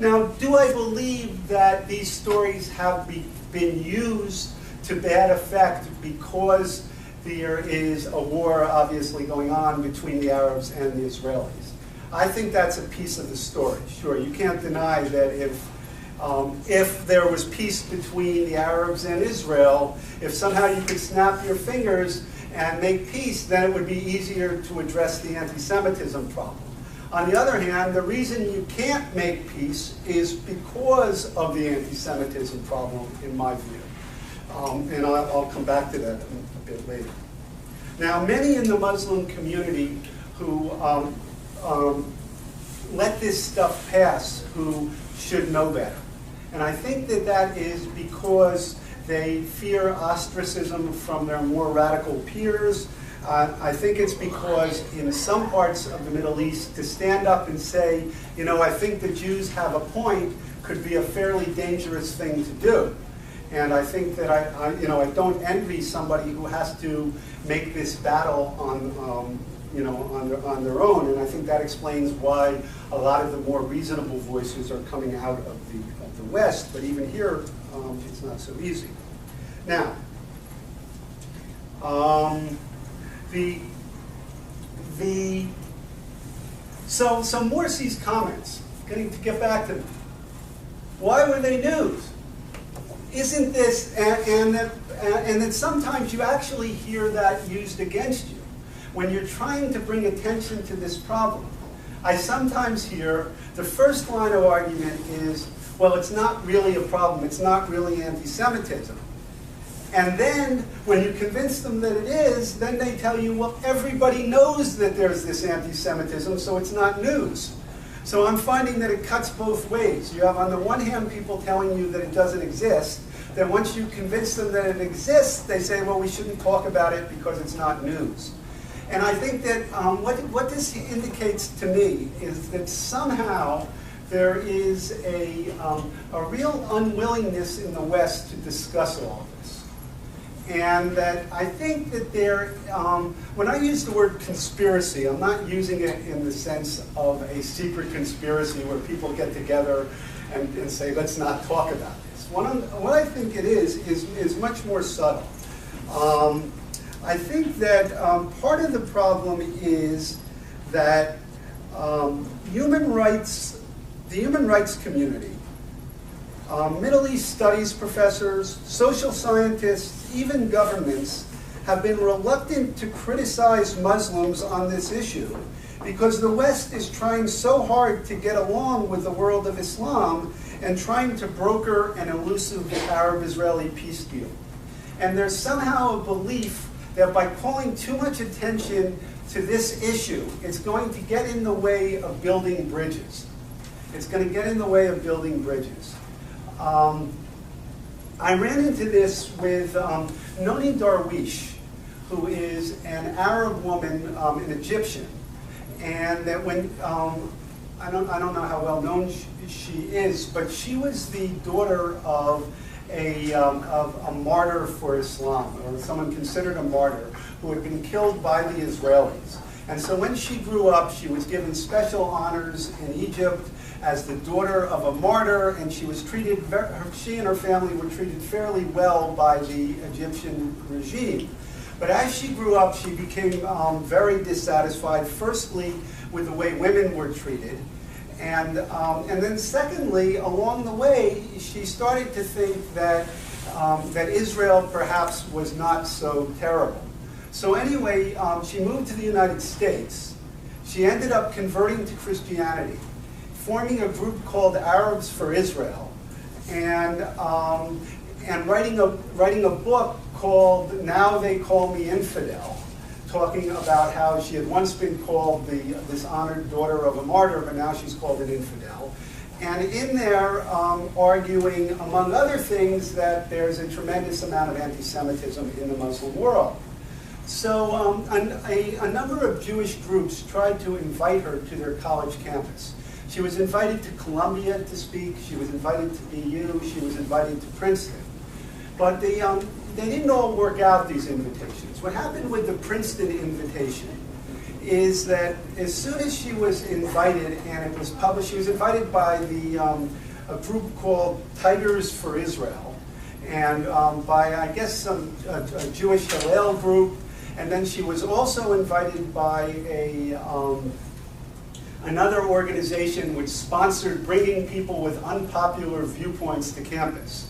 Now, do I believe that these stories have been used to bad effect because there is a war obviously going on between the Arabs and the Israelis? I think that's a piece of the story. Sure, you can't deny that if there was peace between the Arabs and Israel, if somehow you could snap your fingers and make peace, then it would be easier to address the anti-Semitism problem. On the other hand, the reason you can't make peace is because of the anti-Semitism problem, in my view. And I'll come back to that a bit later. Now, many in the Muslim community who let this stuff pass, who should know better. And I think that that is because they fear ostracism from their more radical peers. I think it's because in some parts of the Middle East, to stand up and say, you know, I think the Jews have a point, could be a fairly dangerous thing to do. And I think that I don't envy somebody who has to make this battle on their own. And I think that explains why a lot of the more reasonable voices are coming out of the West. But even here, it's not so easy. Now, so Morsi's comments, to get back to them. Why were they news? Isn't this, and that sometimes you actually hear that used against you. When you're trying to bring attention to this problem, I sometimes hear the first line of argument is, well, it's not really a problem, it's not really anti-Semitism. And then, when you convince them that it is, then they tell you, well, everybody knows that there's this anti-Semitism, so it's not news. So I'm finding that it cuts both ways. You have, on the one hand, people telling you that it doesn't exist. Then once you convince them that it exists, they say, well, we shouldn't talk about it because it's not news. And I think that what this indicates to me is that somehow there is a real unwillingness in the West to discuss all of this. And that I think that when I use the word conspiracy, I'm not using it in the sense of a secret conspiracy where people get together and say, let's not talk about this. What I think it is much more subtle. I think that part of the problem is that the human rights community, Middle East studies professors, social scientists, even governments, have been reluctant to criticize Muslims on this issue because the West is trying so hard to get along with the world of Islam and trying to broker an elusive Arab-Israeli peace deal. And there's somehow a belief that by calling too much attention to this issue, it's going to get in the way of building bridges. It's going to get in the way of building bridges. I ran into this with Noni Darwish, who is an Arab woman, an Egyptian, and that when I don't know how well known she is, but she was the daughter of a martyr for Islam, or someone considered a martyr, who had been killed by the Israelis. And so when she grew up, she was given special honors in Egypt as the daughter of a martyr, and she was treated, she and her family were treated fairly well by the Egyptian regime. But as she grew up, she became very dissatisfied, firstly, with the way women were treated. And then secondly, along the way, she started to think that, that Israel perhaps was not so terrible. So anyway, she moved to the United States. She ended up converting to Christianity, forming a group called Arabs for Israel, and writing a book called Now They Call Me Infidel, talking about how she had once been called this honored daughter of a martyr, but now she's called an infidel. And in there, arguing, among other things, that there's a tremendous amount of anti-Semitism in the Muslim world. So a number of Jewish groups tried to invite her to their college campus. She was invited to Columbia to speak, she was invited to BU, she was invited to Princeton. But they didn't all work out, these invitations. What happened with the Princeton invitation is that as soon as she was invited, and it was published, she was invited by a group called Tigers for Israel, and by, I guess, a Jewish Hillel group, and then she was also invited by another organization which sponsored bringing people with unpopular viewpoints to campus.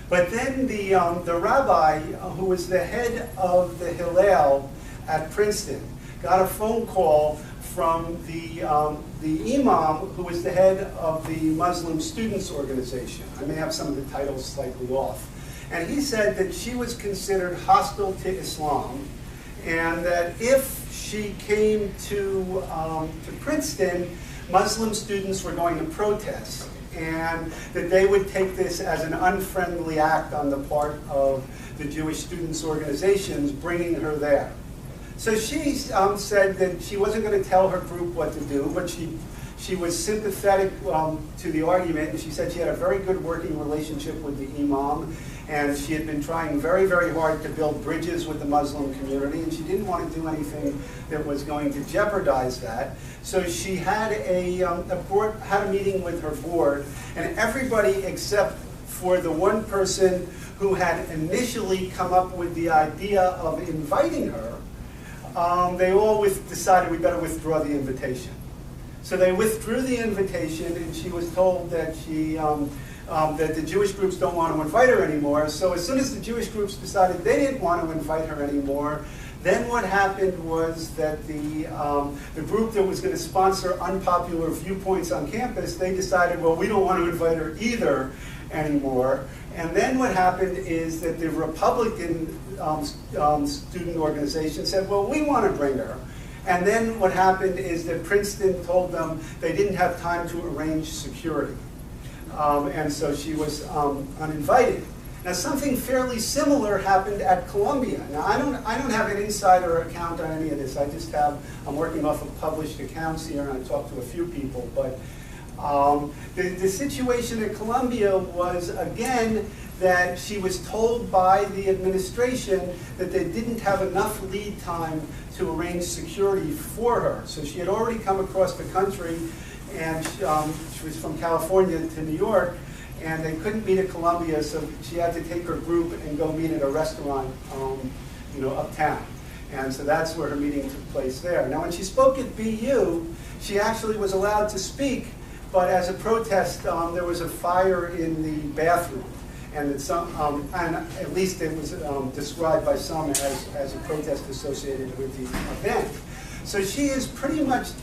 But then the rabbi, who was the head of the Hillel at Princeton, got a phone call from the imam, who was the head of the Muslim Students Organization. I may have some of the titles slightly off. And he said that she was considered hostile to Islam, and that if she came to Princeton, Muslim students were going to protest, and that they would take this as an unfriendly act on the part of the Jewish students' organizations bringing her there. So she said that she wasn't going to tell her group what to do, but she was sympathetic to the argument, and she said she had a very good working relationship with the imam, and she had been trying very, very hard to build bridges with the Muslim community, and she didn't want to do anything that was going to jeopardize that. So she had had a meeting with her board, and everybody except for the one person who had initially come up with the idea of inviting her, they all decided we better withdraw the invitation. So they withdrew the invitation, and she was told that that the Jewish groups don't want to invite her anymore. So as soon as the Jewish groups decided they didn't want to invite her anymore, then what happened was that the group that was going to sponsor unpopular viewpoints on campus, they decided, well, we don't want to invite her either anymore. And then what happened is that the Republican student organization said, well, we want to bring her. And then what happened is that Princeton told them they didn't have time to arrange security. And so she was uninvited. Now, something fairly similar happened at Columbia. Now, I don't have an insider account on any of this. I'm working off of published accounts here, and I talked to a few people. But the situation at Columbia was, again, that she was told by the administration that they didn't have enough lead time to arrange security for her. So she had already come across the country, and she was from California to New York, and they couldn't meet at Columbia, so she had to take her group and go meet at a restaurant, uptown. And so that's where her meeting took place there. Now, when she spoke at BU, she actually was allowed to speak, but as a protest, there was a fire in the bathroom. And and at least it was described by some as a protest associated with the event. So she is pretty much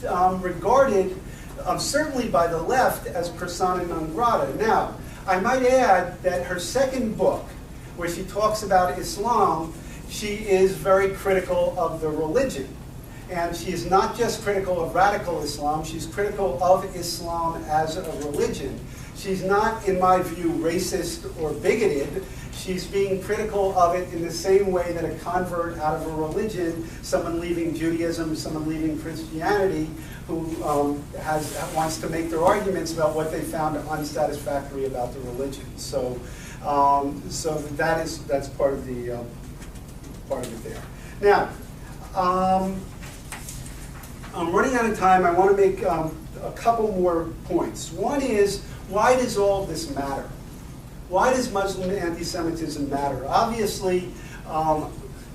regarded, certainly by the left, as persona non grata. Now, I might add that her second book, where she talks about Islam, she is very critical of the religion. And she is not just critical of radical Islam, she's critical of Islam as a religion. She's not, in my view, racist or bigoted. She's being critical of it in the same way that a convert out of a religion, someone leaving Judaism, someone leaving Christianity, who wants to make their arguments about what they found unsatisfactory about the religion. So, that's part of it there. Now, I'm running out of time. I want to make a couple more points. One is, why does all this matter? Why does Muslim anti-Semitism matter? Obviously,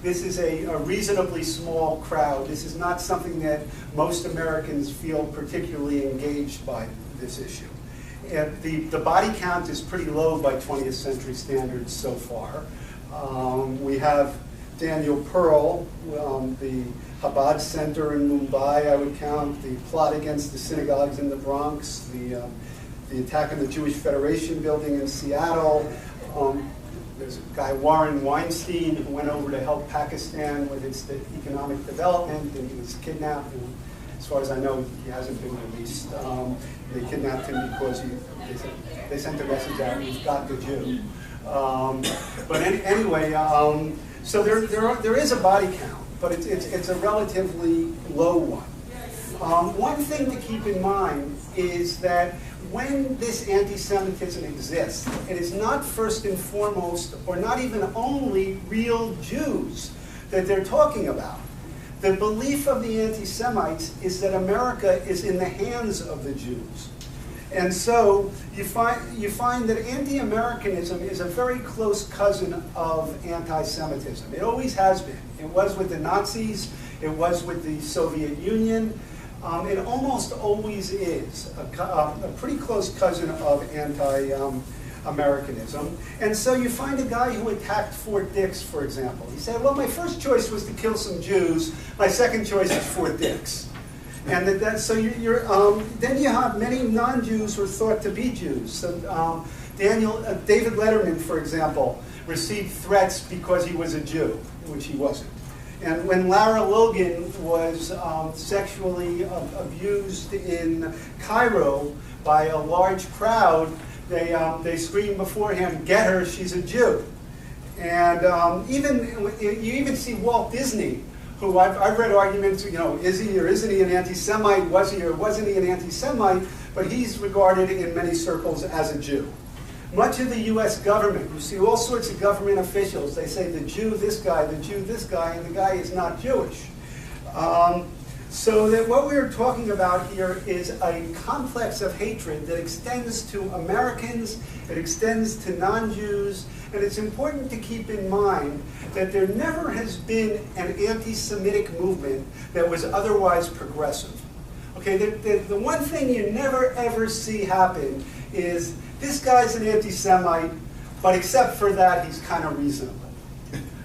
this is a reasonably small crowd. This is not something that most Americans feel particularly engaged by this issue. And the body count is pretty low by 20th century standards so far. We have Daniel Pearl, the Chabad Center in Mumbai, I would count, the plot against the synagogues in the Bronx, the attack on the Jewish Federation building in Seattle. There's a guy, Warren Weinstein, who went over to help Pakistan with its economic development, and he was kidnapped. And as far as I know, he hasn't been released. They kidnapped him because they sent a message out, we've got the Jew. Anyway, so there is a body count, but it's a relatively low one. One thing to keep in mind is that when this anti-Semitism exists, it is not first and foremost, or not even only, real Jews that they're talking about. The belief of the anti-Semites is that America is in the hands of the Jews. And so you find that anti-Americanism is a very close cousin of anti-Semitism. It always has been. It was with the Nazis. It was with the Soviet Union. It almost always is a pretty close cousin of anti-Americanism. And so you find a guy who attacked Fort Dix, for example. He said, well, my first choice was to kill some Jews. My second choice is Fort Dix. And then you have many non-Jews who are thought to be Jews. So David Letterman, for example, received threats because he was a Jew, which he wasn't. And when Lara Logan was sexually abused in Cairo by a large crowd, they screamed beforehand, "Get her, she's a Jew." And you even see Walt Disney, who I've read arguments, is he or isn't he an anti-Semite? Was he or wasn't he an anti-Semite? But he's regarded in many circles as a Jew. Much of the U.S. government, you see all sorts of government officials, they say the Jew this guy, the Jew this guy, and the guy is not Jewish. So that what we're talking about here is a complex of hatred that extends to Americans, it extends to non-Jews, and it's important to keep in mind that there never has been an anti-Semitic movement that was otherwise progressive. Okay, the one thing you never ever see happen is this guy's an anti-Semite, but except for that, he's kind of reasonable.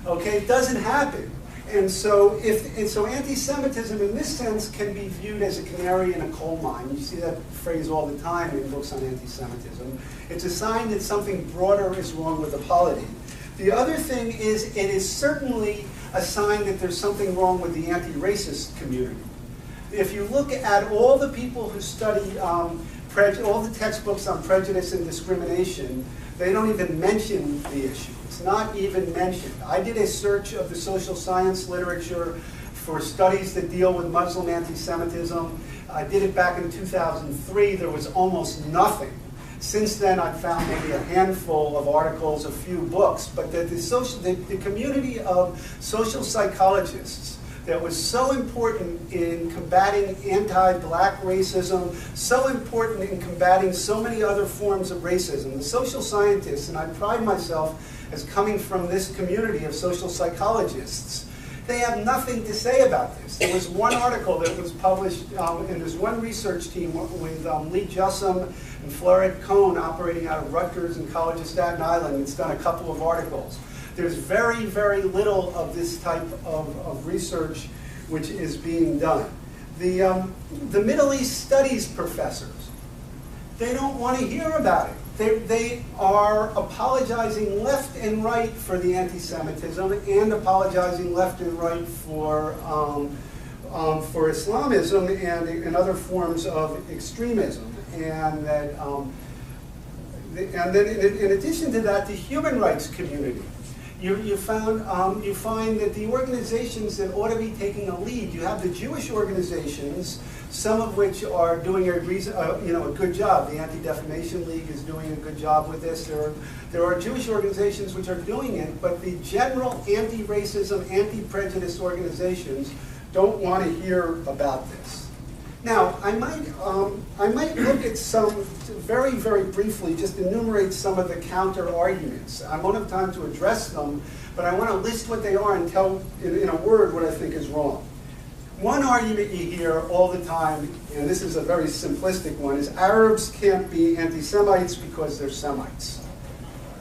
Okay, it doesn't happen. And so anti-Semitism in this sense can be viewed as a canary in a coal mine. You see that phrase all the time in books on anti-Semitism. It's a sign that something broader is wrong with the polity. The other thing is it is certainly a sign that there's something wrong with the anti-racist community. If you look at all the people who study all the textbooks on prejudice and discrimination, they don't even mention the issue. It's not even mentioned. I did a search of the social science literature for studies that deal with Muslim anti-Semitism. I did it back in 2003. There was almost nothing. Since then, I've found maybe a handful of articles, a few books, but the community of social psychologists that was so important in combating anti-black racism, so important in combating so many other forms of racism. The social scientists, and I pride myself as coming from this community of social psychologists, they have nothing to say about this. There was one article that was published, and there's one research team with Lee Jussum and Floret Cohn operating out of Rutgers and College of Staten Island. It's done a couple of articles. There's very, very little of this type of research which is being done. The Middle East studies professors, they don't want to hear about it. They are apologizing left and right for the anti-Semitism and apologizing left and right for Islamism and other forms of extremism. And then in addition to that, the human rights community. You find that the organizations that ought to be taking a lead, you have the Jewish organizations, some of which are doing a good job. The Anti-Defamation League is doing a good job with this. There are Jewish organizations which are doing it, but the general anti-racism, anti-prejudice organizations don't want to hear about this. Now, I might look at some, very, very briefly, just enumerate some of the counter-arguments. I won't have time to address them, but I want to list what they are and tell, in a word, what I think is wrong. One argument you hear all the time, and this is a very simplistic one, is Arabs can't be anti-Semites because they're Semites.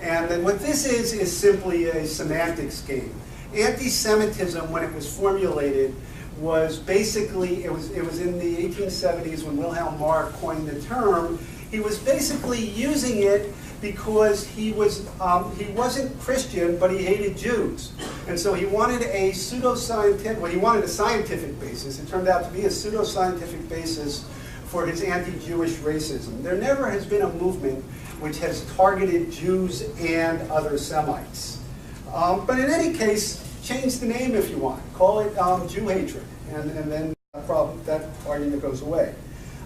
And then what this is simply a semantics game. Anti-Semitism, when it was formulated, was basically, it was in the 1870s when Wilhelm Marr coined the term. He was basically using it because he wasn't Christian, but he hated Jews. And so he wanted a pseudoscientific, well, he wanted a scientific basis. It turned out to be a pseudoscientific basis for his anti-Jewish racism. There never has been a movement which has targeted Jews and other Semites. But in any case, change the name if you want. Call it Jew hatred, and then that argument goes away.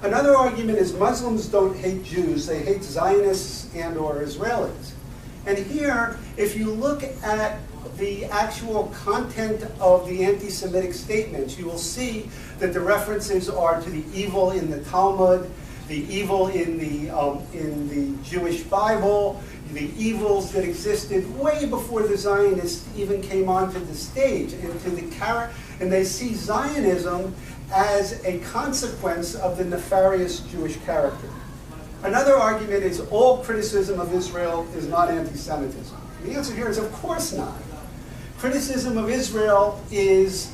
Another argument is Muslims don't hate Jews, they hate Zionists and or Israelis. And here, if you look at the actual content of the anti-Semitic statements, you will see that the references are to the evil in the Talmud, the evil in the Jewish Bible, the evils that existed way before the Zionists even came onto the stage, and they see Zionism as a consequence of the nefarious Jewish character. Another argument is all criticism of Israel is not anti-Semitism. The answer here is of course not. Criticism of Israel is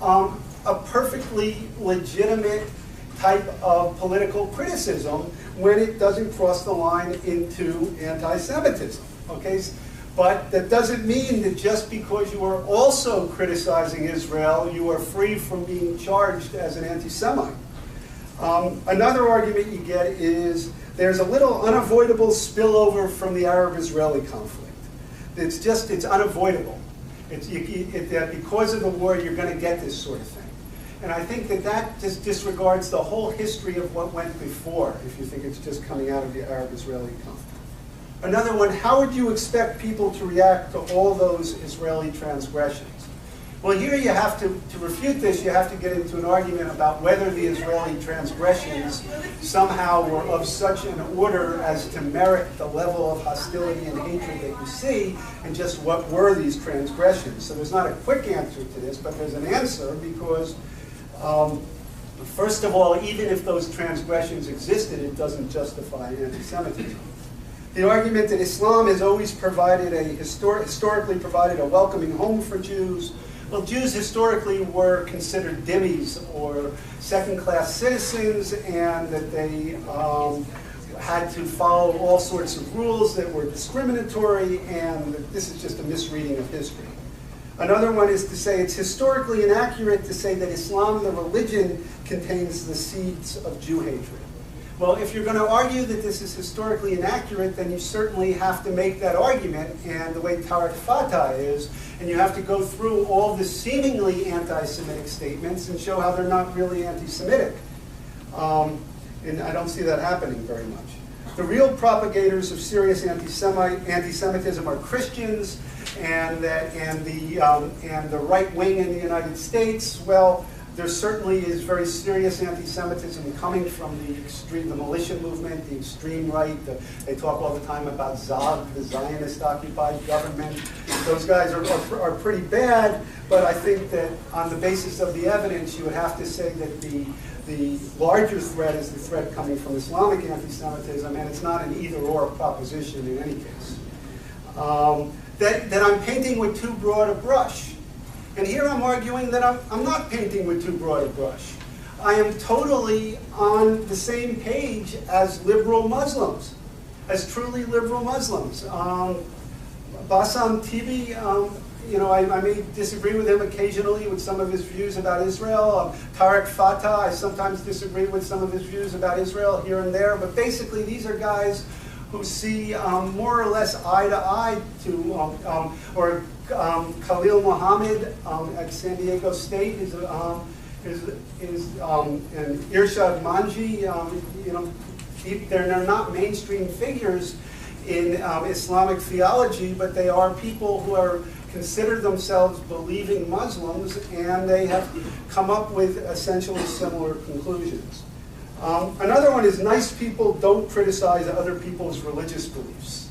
a perfectly legitimate type of political criticism when it doesn't cross the line into anti-Semitism. Okay? But that doesn't mean that just because you are also criticizing Israel, you are free from being charged as an anti-Semite. Another argument you get is there's a little unavoidable spillover from the Arab-Israeli conflict. It's unavoidable. That because of the war, you're going to get this sort of thing. And I think that just disregards the whole history of what went before, if you think it's just coming out of the Arab-Israeli conflict. Another one, how would you expect people to react to all those Israeli transgressions? Well, here you have to refute this, you have to get into an argument about whether the Israeli transgressions somehow were of such an order as to merit the level of hostility and hatred that you see, and just what were these transgressions. So there's not a quick answer to this, but there's an answer because, first of all, even if those transgressions existed, it doesn't justify anti-Semitism. The argument that Islam has always provided historically provided a welcoming home for Jews. Well, Jews historically were considered dhimmis, or second-class citizens, and that they had to follow all sorts of rules that were discriminatory, and this is just a misreading of history. Another one is to say it's historically inaccurate to say that Islam, the religion, contains the seeds of Jew hatred. Well, if you're going to argue that this is historically inaccurate, then you certainly have to make that argument, and the way Tarek Fatah is, and you have to go through all the seemingly anti-Semitic statements and show how they're not really anti-Semitic. And I don't see that happening very much. The real propagators of serious anti-Semitism are Christians, and the right wing in the United States. Well, there certainly is very serious anti-Semitism coming from the militia movement, the extreme right. They talk all the time about ZOG, the Zionist-occupied government. Those guys are pretty bad, but I think that on the basis of the evidence, you would have to say that the larger threat is the threat coming from Islamic anti-Semitism, and it's not an either-or proposition in any case. That I'm painting with too broad a brush. And here I'm arguing that I'm not painting with too broad a brush. I am totally on the same page as liberal Muslims, as truly liberal Muslims. Bassam Tibi, I may disagree with him occasionally with some of his views about Israel. Tarek Fatah, I sometimes disagree with some of his views about Israel here and there. But basically, these are guys who see more or less eye to eye to, Khalil Muhammad at San Diego State is and Irshad Manji. They're not mainstream figures in Islamic theology, but they are people who are consider themselves believing Muslims, and they have come up with essentially similar conclusions. Another one is nice people don't criticize other people's religious beliefs.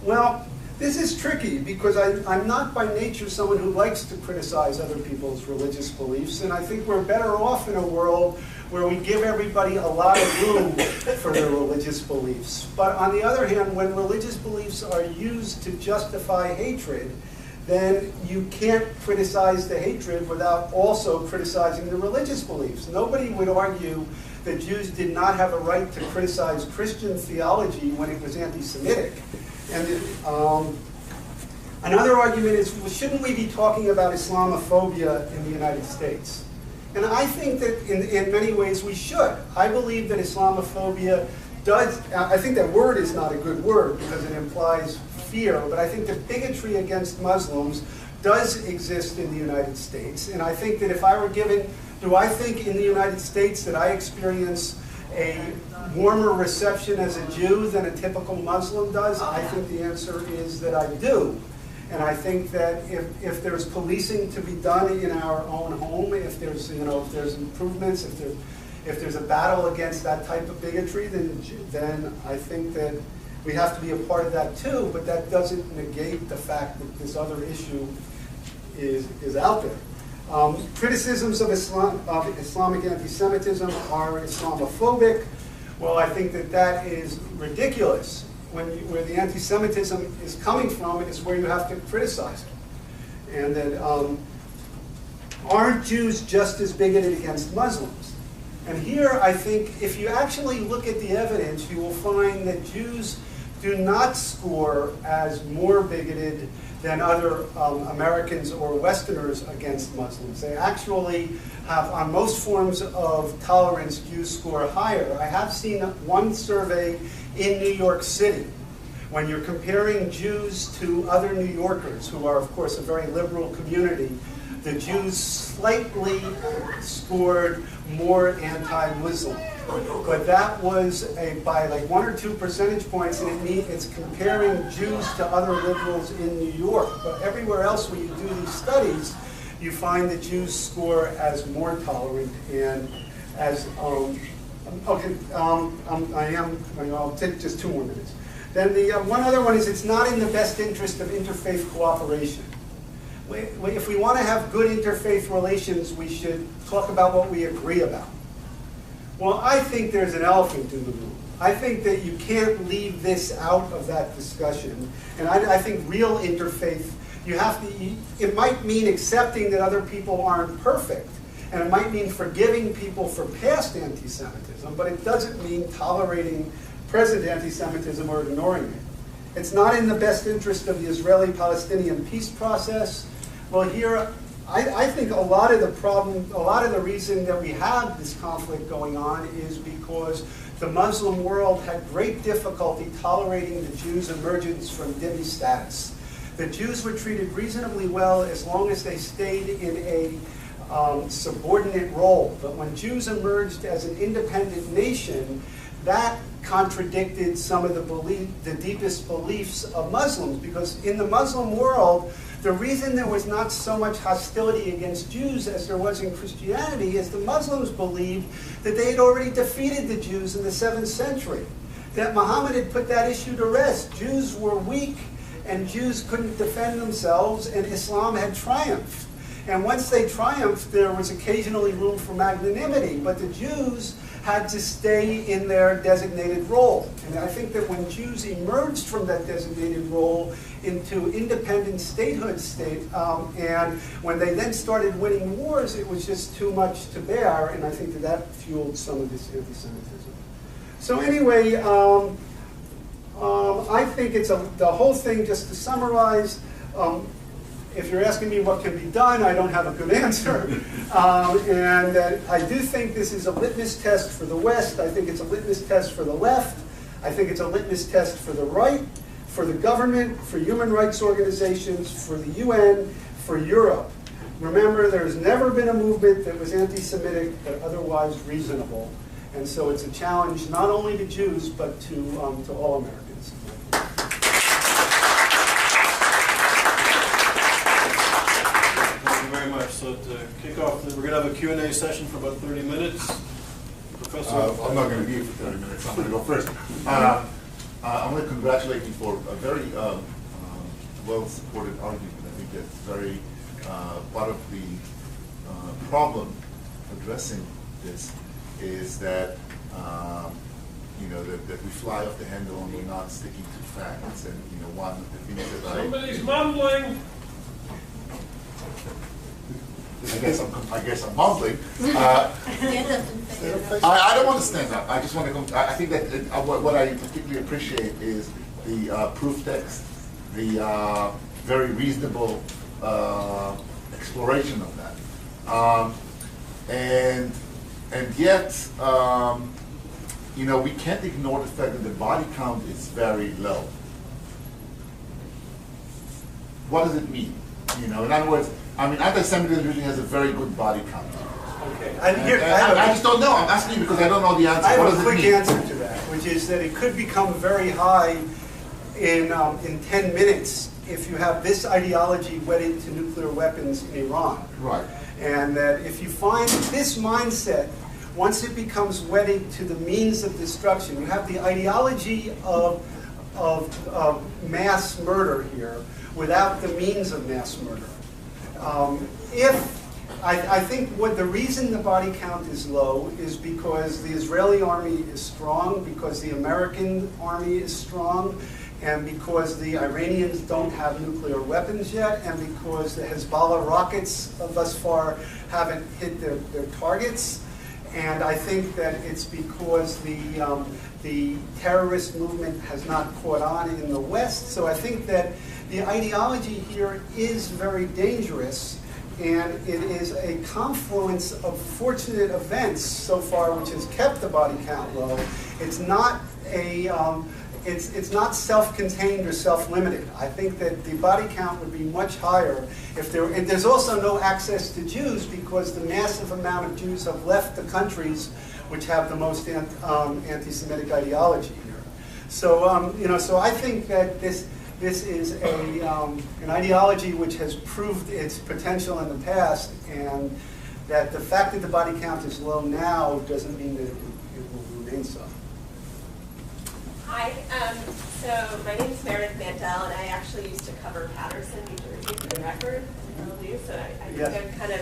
Well, this is tricky because I'm not by nature someone who likes to criticize other people's religious beliefs, and I think we're better off in a world where we give everybody a lot of room for their religious beliefs. But on the other hand, when religious beliefs are used to justify hatred, then you can't criticize the hatred without also criticizing the religious beliefs. Nobody would argue that Jews did not have a right to criticize Christian theology when it was anti-Semitic. And another argument is, well, shouldn't we be talking about Islamophobia in the United States? And I think that in many ways we should. I believe that Islamophobia does, I think that word is not a good word because it implies fear, but I think that bigotry against Muslims does exist in the United States. And I think that if I were given, do I think in the United States that I experience a warmer reception as a Jew than a typical Muslim does? I think the answer is that I do. And I think that if there's policing to be done in our own home, if there's if there's improvements, if there's a battle against that type of bigotry, then I think that we have to be a part of that too. But that doesn't negate the fact that this other issue is out there. Criticisms of Islamic anti-Semitism are Islamophobic. Well, I think that is ridiculous. Where the anti-Semitism is coming from is where you have to criticize it. And that aren't Jews just as bigoted against Muslims? And here I think if you actually look at the evidence, you will find that Jews do not score as more bigoted than other Americans or Westerners against Muslims. They actually have, on most forms of tolerance, Jews score higher. I have seen one survey in New York City. When you're comparing Jews to other New Yorkers, who are, of course, a very liberal community, the Jews slightly scored more anti-Muslim. But that was by like 1 or 2 percentage points, and it's comparing Jews to other liberals in New York. But everywhere else where you do these studies, you find that Jews score as more tolerant and as I'll take just 2 more minutes. Then the one other one is it's not in the best interest of interfaith cooperation. If we want to have good interfaith relations, we should talk about what we agree about. Well, I think there's an elephant in the room. I think that you can't leave this out of that discussion. And I think real interfaith, it might mean accepting that other people aren't perfect. And it might mean forgiving people for past anti-Semitism, but it doesn't mean tolerating present anti-Semitism or ignoring it. It's not in the best interest of the Israeli-Palestinian peace process. Well, here, I think a lot of the reason that we have this conflict going on is because the Muslim world had great difficulty tolerating the Jews' emergence from dhimmi status. The Jews were treated reasonably well as long as they stayed in a subordinate role. But when Jews emerged as an independent nation, that contradicted some of the deepest beliefs of Muslims, because in the Muslim world, the reason there was not so much hostility against Jews as there was in Christianity is the Muslims believed that they had already defeated the Jews in the 7th century, that Muhammad had put that issue to rest. Jews were weak, and Jews couldn't defend themselves, and Islam had triumphed. And once they triumphed, there was occasionally room for magnanimity, but the Jews had to stay in their designated role. And I think that when Jews emerged from that designated role into independent statehood and when they then started winning wars, it was just too much to bear, and I think that fueled some of this anti-Semitism. So anyway, I think it's the whole thing, just to summarize, if you're asking me what can be done, I don't have a good answer. And I do think this is a litmus test for the West. I think it's a litmus test for the left. I think it's a litmus test for the right, for the government, for human rights organizations, for the UN, for Europe. Remember, there's never been a movement that was anti-Semitic but otherwise reasonable. And so it's a challenge not only to Jews, but to all Americans. Very much. So to kick off, we're going to have a Q&A session for about 30 minutes. Professor? I'm not going to be here for 30 minutes. I'm going to go first. I want to congratulate you for a very well-supported argument. I think that's very part of the problem addressing this is that that we fly off the handle and we're not sticking to facts. And one of the things that somebody's mumbling. I guess I'm mumbling. I don't want to stand up. I just want to. I think that what I particularly appreciate is the proof text, the very reasonable exploration of that, and yet we can't ignore the fact that the body count is very low. What does it mean? In other words, anti-Semitism usually has a very good body count. Okay. I just don't know. I'm asking you because I don't know the answer. I What have does a it quick mean? answer to that, which is that it could become very high in 10 minutes if you have this ideology wedded to nuclear weapons in Iran. Right. And that if you find this mindset, once it becomes wedded to the means of destruction, you have the ideology of mass murder here without the means of mass murder. I think what the reason the body count is low is because the Israeli army is strong, because the American army is strong, and because the Iranians don't have nuclear weapons yet, and because the Hezbollah rockets thus far haven't hit their targets. And I think that it's because the terrorist movement has not caught on in the West. So I think that the ideology here is very dangerous, and it is a confluence of fortunate events so far which has kept the body count low. It's not it's not self-contained or self-limited. I think that the body count would be much higher if there. And there's also no access to Jews because the massive amount of Jews have left the countries which have the most anti-Semitic ideology here. So so I think that this is an ideology which has proved its potential in the past, and that the fact that the body count is low now doesn't mean that it will remain so. Hi, so my name is Meredith Mandel, and I actually used to cover Paterson, New Jersey, for the record, so I think Yes. I'm kind of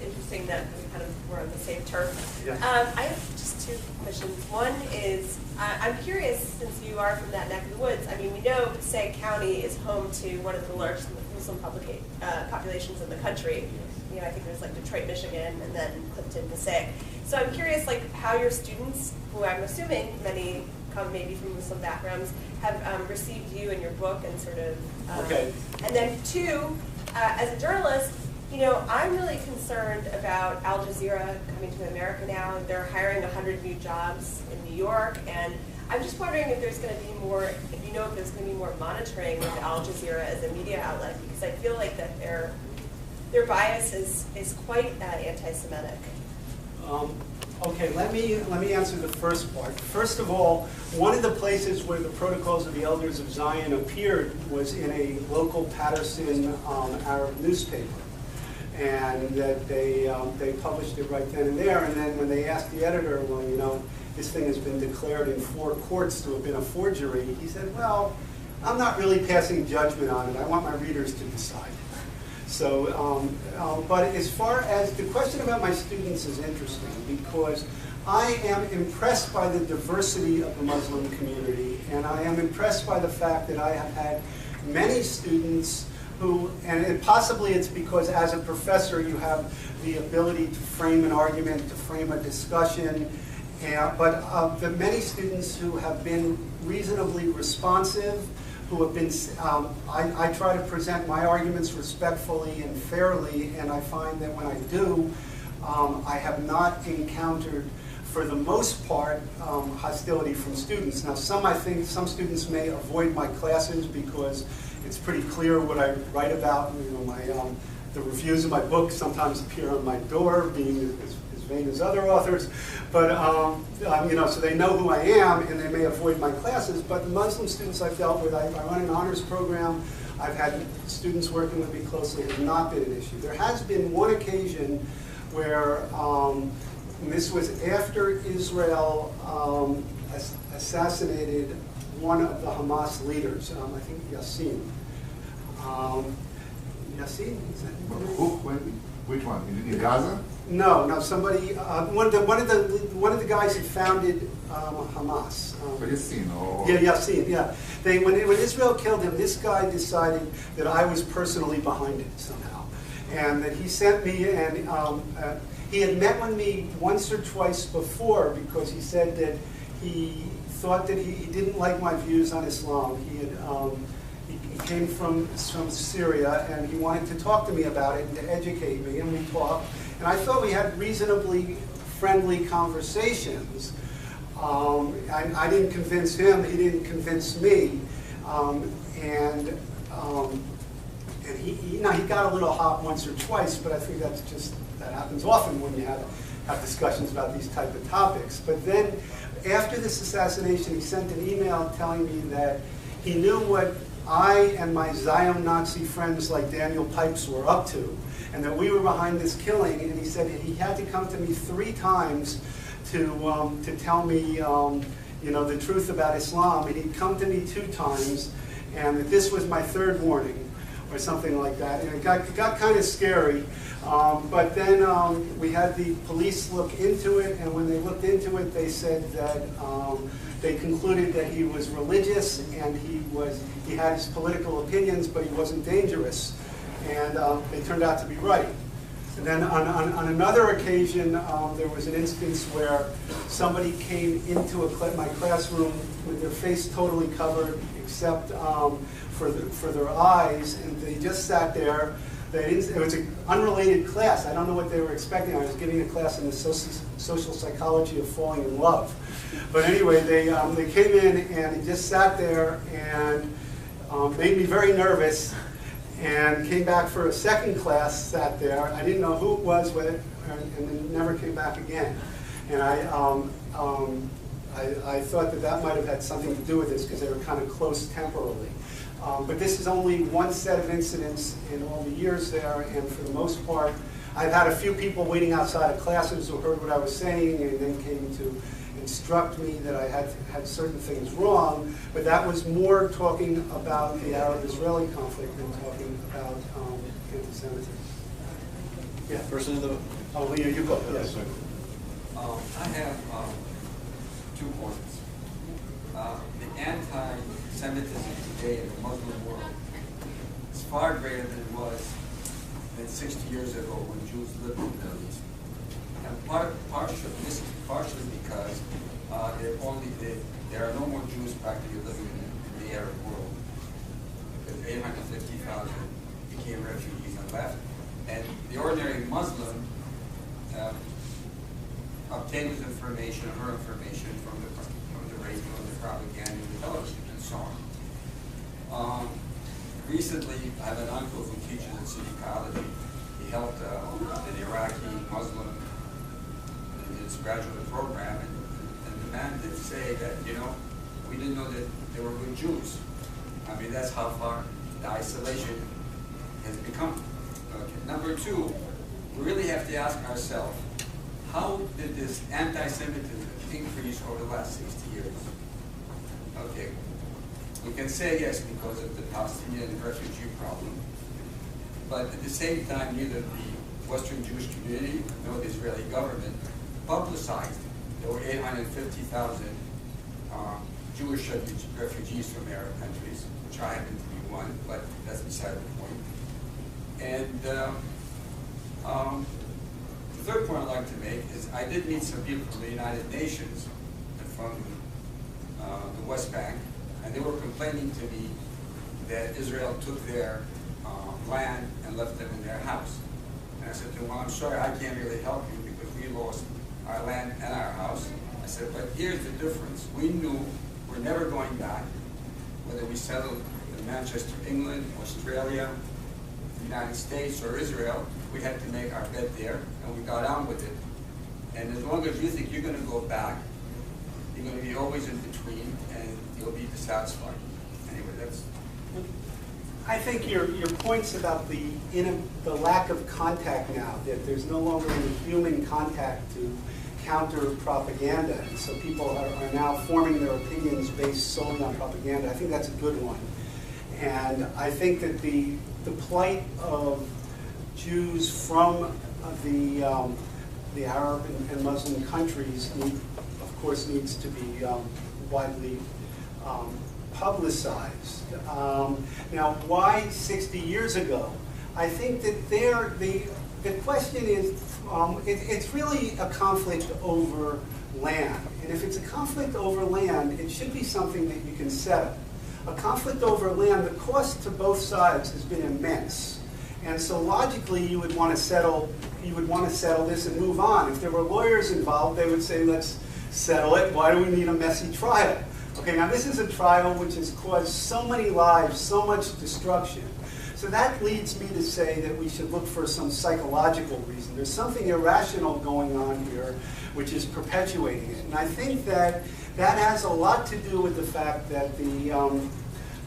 interesting that we kind of were on the same turf. Yes. I have just two questions. One is, I'm curious, since you are from that neck of the woods, I mean, we know Passaic County is home to one of the largest Muslim populations in the country. You know, I think there's like Detroit, Michigan, and then Clifton, Passaic. So I'm curious, like, how your students, who I'm assuming many come maybe from Muslim backgrounds, have received you and your book and sort of. Okay. And then two, as a journalist, you know, I'm really concerned about Al Jazeera coming to America now. They're hiring 100 new jobs in New York, and I'm just wondering if there's going to be more, if you know if there's going to be more monitoring of Al Jazeera as a media outlet, because I feel like that their bias is quite anti-Semitic. Okay, let me answer the first part. First of all, one of the places where the Protocols of the Elders of Zion appeared was in a local Paterson Arab newspaper, and that they published it right then and there. And then when they asked the editor, well, you know, this thing has been declared in 4 courts to have been a forgery, he said, well, I'm not really passing judgment on it. I want my readers to decide. So, but as far as the question about my students is interesting, because I am impressed by the diversity of the Muslim community, and I am impressed by the fact that I have had many students who, and possibly it's because as a professor you have the ability to frame an argument, to frame a discussion, but the many students who have been reasonably responsive, who have been, I try to present my arguments respectfully and fairly, and I find that when I do, I have not encountered, for the most part, hostility from students. Now, I think some students may avoid my classes because it's pretty clear what I write about. You know, the reviews of my book sometimes appear on my door, being as vain as other authors. But you know, so they know who I am, and they may avoid my classes. But the Muslim students I've dealt with, I run an honors program. I've had students working with me closely. It has not been an issue. There has been one occasion where, and this was after Israel assassinated one of the Hamas leaders, I think Yassin. Yassin? Is that Who? Which one? In Gaza? No, somebody. One of the guys who founded Hamas. Yassin, or Yeah, Yassin. Yeah. When Israel killed him, this guy decided that I was personally behind it somehow, and that he sent me, and he had met with me once or twice before because he said that he thought that he didn't like my views on Islam. He came from Syria, and he wanted to talk to me about it and to educate me, and we talked. And I thought we had reasonably friendly conversations. I didn't convince him, he didn't convince me. And he got a little hot once or twice, but I think that happens often when you have discussions about these type of topics. But then, after this assassination, he sent an email telling me that he knew what I and my Zion Nazi friends like Daniel Pipes were up to, and that we were behind this killing. And he said he had to come to me 3 times to tell me, the truth about Islam. And he'd come to me 2 times, and that this was my 3rd warning, or something like that. And it got kind of scary. But then we had the police look into it, and when they looked into it, they said that they concluded that he was religious and he had his political opinions, but he wasn't dangerous. And they turned out to be right. And then on another occasion, there was an instance where somebody came into my classroom with their face totally covered, except for their eyes, and they just sat there. It was an unrelated class. I don't know what they were expecting. I was giving a class in the social psychology of falling in love. But anyway, they came in and they just sat there and made me very nervous, and came back for a 2nd class, sat there. I didn't know who it was with it, and then never came back again. And I thought that might have had something to do with this because they were kind of close temporally. But this is only one set of incidents in all the years there, and for the most part, I've had a few people waiting outside of classes who heard what I was saying and then came to instruct me that I had certain things wrong, but that was more talking about the Arab-Israeli conflict than talking about anti-Semitism. Yeah. Person in the... Oh, Leah, you go. Yes. I have 2 points. The anti-Semitism today in the Muslim world is far greater than it was 60 years ago when Jews lived in the Middle East. And this is partially because there are no more Jews practically living in the Arab world. Because 850,000 became refugees and left. And the ordinary Muslim obtained his information, her information from the radio, the propaganda, the television, and so on. Recently, I have an uncle who teaches at City College. He helped an Iraqi Muslim in his graduate program, and the man did say that, we didn't know that they were good Jews. I mean, that's how far the isolation has become. Okay. Number 2, we really have to ask ourselves, how did this anti-Semitism increase over the last 60 years? Okay. We can say yes because of the Palestinian refugee problem, but at the same time, neither the Western Jewish community nor the Israeli government publicized there were 850,000 Jewish refugees from Arab countries, which I happen to be one, but that's beside the point. And the 3rd point I'd like to make is I did meet some people from the United Nations and from the West Bank, and they were complaining to me that Israel took their land and left them in their house. And I said to them, well, I'm sorry, I can't really help you because we lost our land and our house. I said, but here's the difference. We knew we're never going back, whether we settled in Manchester, England, Australia, the United States, or Israel. We had to make our bed there, and we got on with it. And as long as you think you're going to go back, you're going to be always in between, and you'll be dissatisfied. Anyway, that's... I think your points about the lack of contact now, that there's no longer any human contact to counter propaganda, and so people are now forming their opinions based solely on propaganda. I think that's a good one. And I think that the plight of Jews from the Arab and Muslim countries, of course, needs to be widely publicized. Now, why 60 years ago? I think that the question is, it's really a conflict over land. And if it's a conflict over land, it should be something that you can settle. A conflict over land, the cost to both sides has been immense. And so logically, you would want to settle this and move on. If there were lawyers involved, they would say, let's settle it. Why do we need a messy trial? Okay, now this is a trial which has caused so many lives, so much destruction. So that leads me to say that we should look for some psychological reason. There's something irrational going on here which is perpetuating it. And I think that that has a lot to do with the fact that the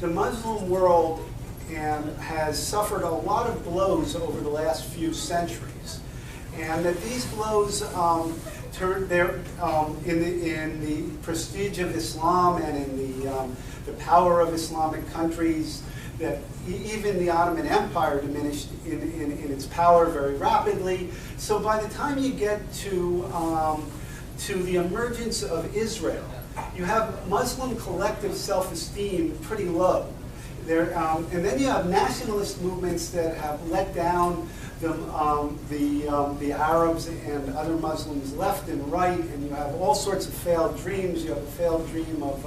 Muslim world has suffered a lot of blows over the last few centuries. And that these blows in the prestige of Islam and in the power of Islamic countries, that even the Ottoman Empire diminished in its power very rapidly. So by the time you get to the emergence of Israel, you have Muslim collective self-esteem pretty low. And then you have nationalist movements that have let down the Arabs and other Muslims left and right, and you have all sorts of failed dreams. You have a failed dream of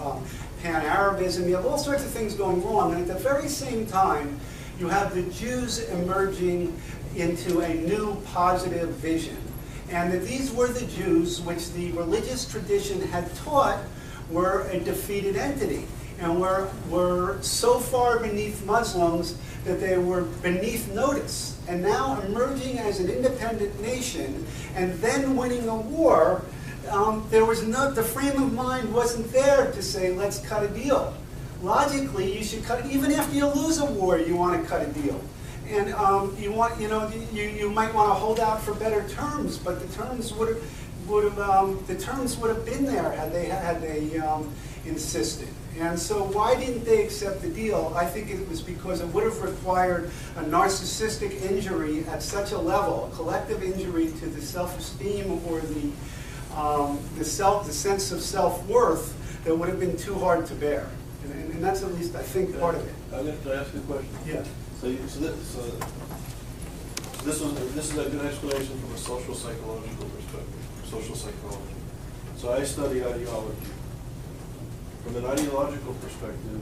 Pan-Arabism. You have all sorts of things going wrong. And at the very same time, you have the Jews emerging into a new positive vision. And that these were the Jews which the religious tradition had taught were a defeated entity. And were so far beneath Muslims that they were beneath notice. And now emerging as an independent nation and then winning a war, the frame of mind wasn't there to say, let's cut a deal. Logically, you should cut it. Even after you lose a war, you want to cut a deal. And you might want to hold out for better terms, but the terms would have been there had they insisted. And so why didn't they accept the deal? I think it was because it would have required a narcissistic injury at such a level, a collective injury to the self-esteem or the sense of self-worth that would have been too hard to bear. And that's at least, I think, part of it. I'd like to ask you a question. Yeah. So this is a good explanation from a social psychological perspective, social psychology. So I study ideology. From an ideological perspective,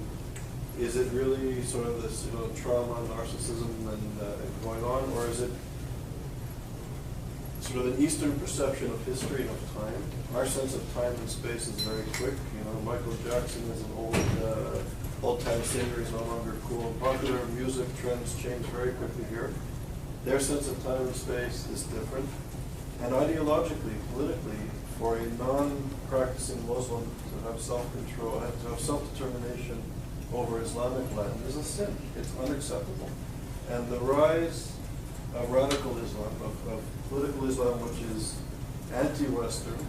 is it really sort of this trauma, narcissism, and going on, or is it sort of an Eastern perception of history and of time? Our sense of time and space is very quick. Michael Jackson is an old-time singer. He's no longer cool and popular. Music trends change very quickly here. Their sense of time and space is different. And ideologically, politically, for a non-practicing Muslim to have self-control, to have self-determination over Islamic land is a sin. It's unacceptable. And the rise of radical Islam, of political Islam, which is anti-Western,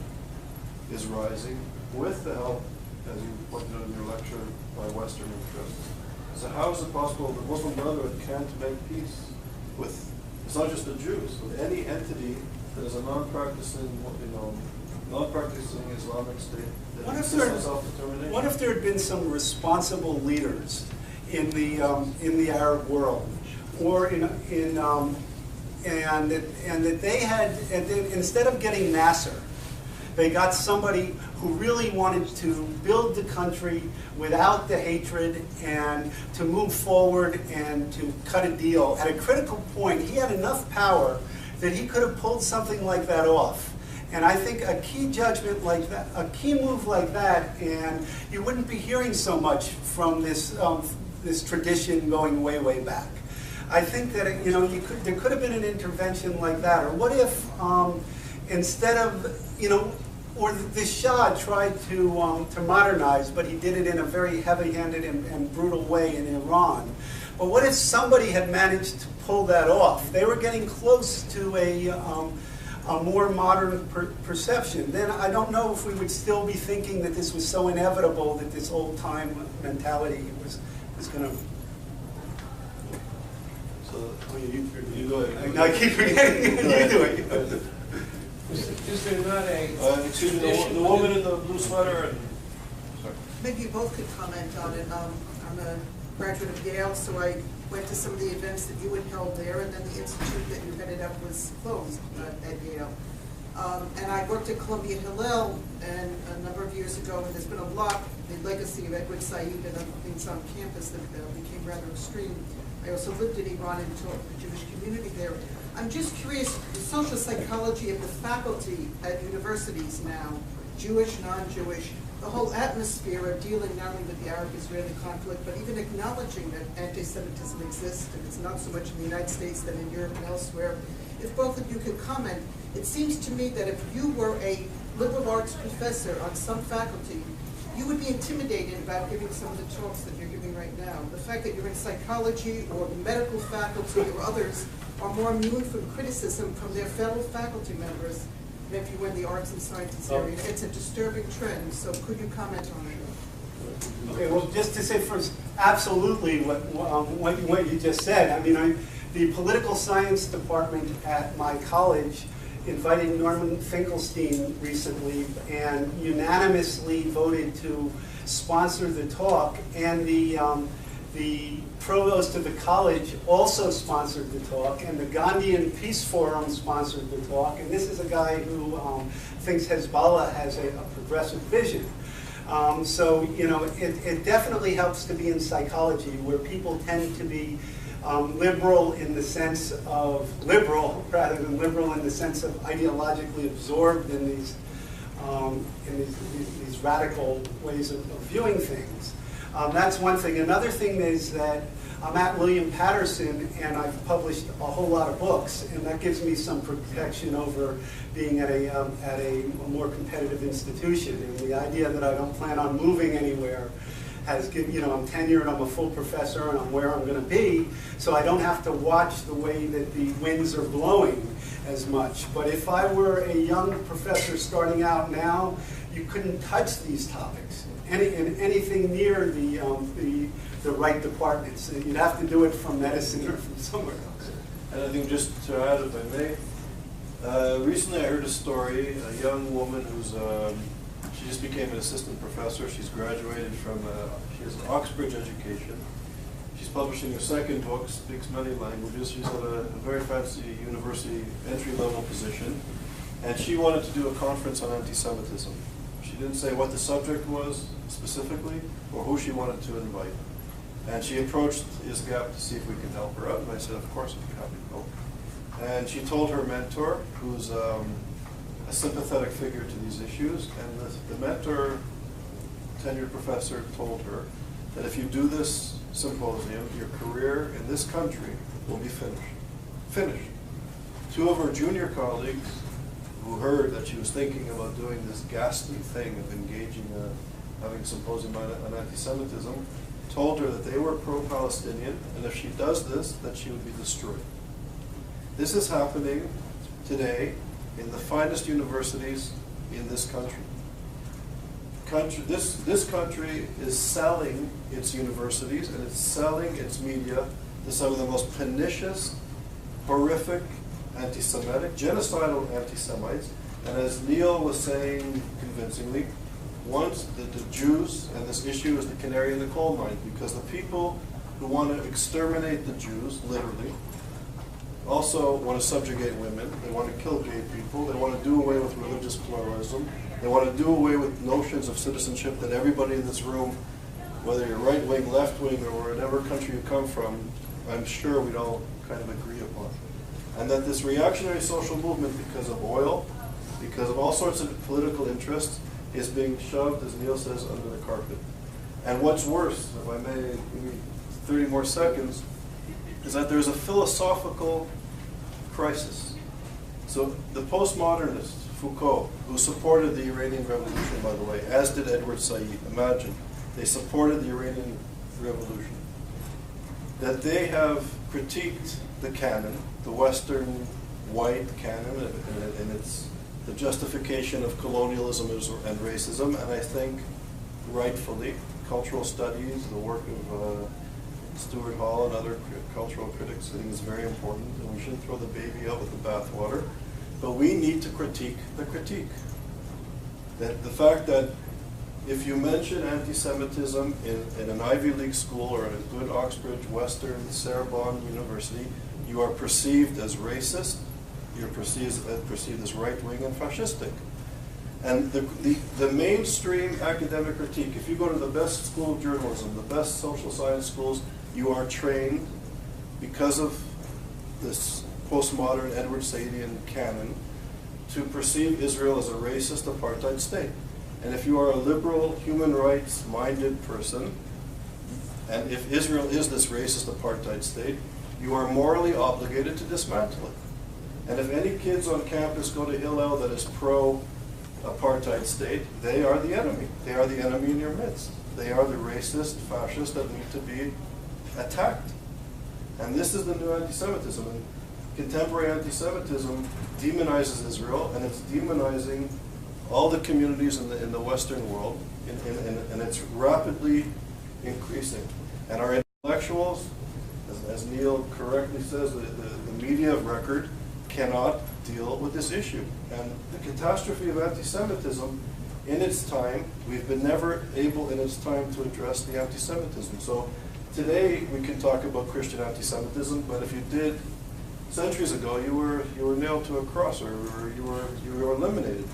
is rising with the help, as you pointed out in your lecture, by Western interests. So how is it possible that Muslim Brotherhood can't make peace with, it's not just the Jews, with any entity that is a non-practicing Islamic state that insists on self-determination? What if there had been some responsible leaders in the Arab world, or and that they had, and then instead of getting Nasser, they got somebody who really wanted to build the country without the hatred and to move forward and to cut a deal. At a critical point, he had enough power that he could have pulled something like that off. And I think a key judgment like that, a key move like that, and you wouldn't be hearing so much from this this tradition going way, way back. I think that there could have been an intervention like that. Or what if instead of or the Shah tried to modernize, but he did it in a very heavy-handed and brutal way in Iran. But what if somebody had managed to pull that off? They were getting close to a more modern perception. Then I don't know if we would still be thinking that this was so inevitable that this old-time mentality was going to. So you go ahead. I keep forgetting. You do it. Is there not a excuse me, the woman in the blue sweater? Maybe you both could comment on it. I'm a graduate of Yale, so I went to some of the events that you had held there, and then the institute that you headed up was closed at Yale. And I worked at Columbia Hillel, and a number of years ago, and there's been a lot, the legacy of Edward Said and other things on campus that became rather extreme. I also lived in Iran and taught the Jewish community there. I'm just curious, the social psychology of the faculty at universities now, Jewish, non-Jewish, the whole atmosphere of dealing not only with the Arab-Israeli conflict, but even acknowledging that anti-Semitism exists, and it's not so much in the United States than in Europe and elsewhere. If both of you could comment, it seems to me that if you were a liberal arts professor on some faculty, you would be intimidated about giving some of the talks that you're giving right now. The fact that you're in psychology or medical faculty or others are more immune from criticism from their fellow faculty members than if you were in the arts and sciences area. It's a disturbing trend, so could you comment on it? Okay, well, just to say first, absolutely what you just said. I mean, the political science department at my college invited Norman Finkelstein recently and unanimously voted to sponsor the talk, and the provost of the college also sponsored the talk, and the Gandhian Peace Forum sponsored the talk, and this is a guy who thinks Hezbollah has a progressive vision. So, you know, it definitely helps to be in psychology, where people tend to be liberal in the sense of liberal, rather than liberal in the sense of ideologically absorbed in these radical ways of viewing things. That's one thing. Another thing is that I'm at William Paterson, and I've published a whole lot of books, and that gives me some protection over being at a more competitive institution. And the idea that I don't plan on moving anywhere has given, you know, I'm tenured, I'm a full professor, and I'm where I'm going to be, so I don't have to watch the way that the winds are blowing as much. But if I were a young professor starting out now, you couldn't touch these topics, anything near the right departments. You'd have to do it from medicine or from somewhere else. And I think just to add, if I may, recently I heard a story, a young woman who's, she just became an assistant professor. She's graduated from, she has an Oxbridge education. She's publishing her second book, speaks many languages. She's at a very fancy university entry-level position. And she wanted to do a conference on anti-Semitism. She didn't say what the subject was specifically or who she wanted to invite. And she approached ISGAP to see if we could help her out. And I said, of course, I'd be happy to help. And she told her mentor, who's a sympathetic figure to these issues, and the mentor, tenured professor, told her that if you do this symposium, your career in this country will be finished. Finished. Two of her junior colleagues, who heard that she was thinking about doing this ghastly thing of engaging, having a symposium on anti-Semitism, told her that they were pro-Palestinian, and if she does this, that she would be destroyed. This is happening today in the finest universities in this country. This country is selling its universities and it's selling its media to some of the most pernicious, horrific, anti-Semitic, genocidal anti-Semites. And as Neil was saying convincingly, once the Jews, and this issue is the canary in the coal mine, because the people who want to exterminate the Jews, literally, also want to subjugate women. They want to kill gay people. They want to do away with religious pluralism. They want to do away with notions of citizenship that everybody in this room, whether you're right wing, left wing, or whatever country you come from, I'm sure we'd all kind of agree upon. And that this reactionary social movement, because of oil, because of all sorts of political interests, is being shoved, as Neil says, under the carpet. And what's worse, if I may give me 30 more seconds, is that there's a philosophical crisis. So the postmodernist, Foucault, who supported the Iranian Revolution, by the way, as did Edward Said, imagine, they supported the Iranian Revolution, that they have critiqued the canon, the Western white canon, and it's the justification of colonialism and racism, and I think rightfully, cultural studies, the work of Stuart Hall and other cultural critics, I think is very important, and we shouldn't throw the baby out with the bathwater. But we need to critique the critique. That the fact that if you mention anti-Semitism in an Ivy League school or at a good Oxbridge, Western, Sorbonne University, you are perceived as racist, you're perceived as right-wing and fascistic. And the mainstream academic critique, if you go to the best school of journalism, the best social science schools, you are trained because of this postmodern Edward Saidian canon to perceive Israel as a racist apartheid state. And if you are a liberal, human rights-minded person, and if Israel is this racist apartheid state, you are morally obligated to dismantle it. And if any kids on campus go to Hillel that is pro-apartheid state, they are the enemy. They are the enemy in your midst. They are the racist, fascists that need to be attacked. And this is the new anti-Semitism. And contemporary anti-Semitism demonizes Israel, and it's demonizing all the communities in the Western world, and it's rapidly increasing. And our intellectuals, as Neil correctly says, the media of record cannot deal with this issue. And the catastrophe of anti-Semitism, in its time, we've been never able in its time to address the anti-Semitism. So today we can talk about Christian anti-Semitism, but if you did centuries ago, you were nailed to a cross, or you were eliminated.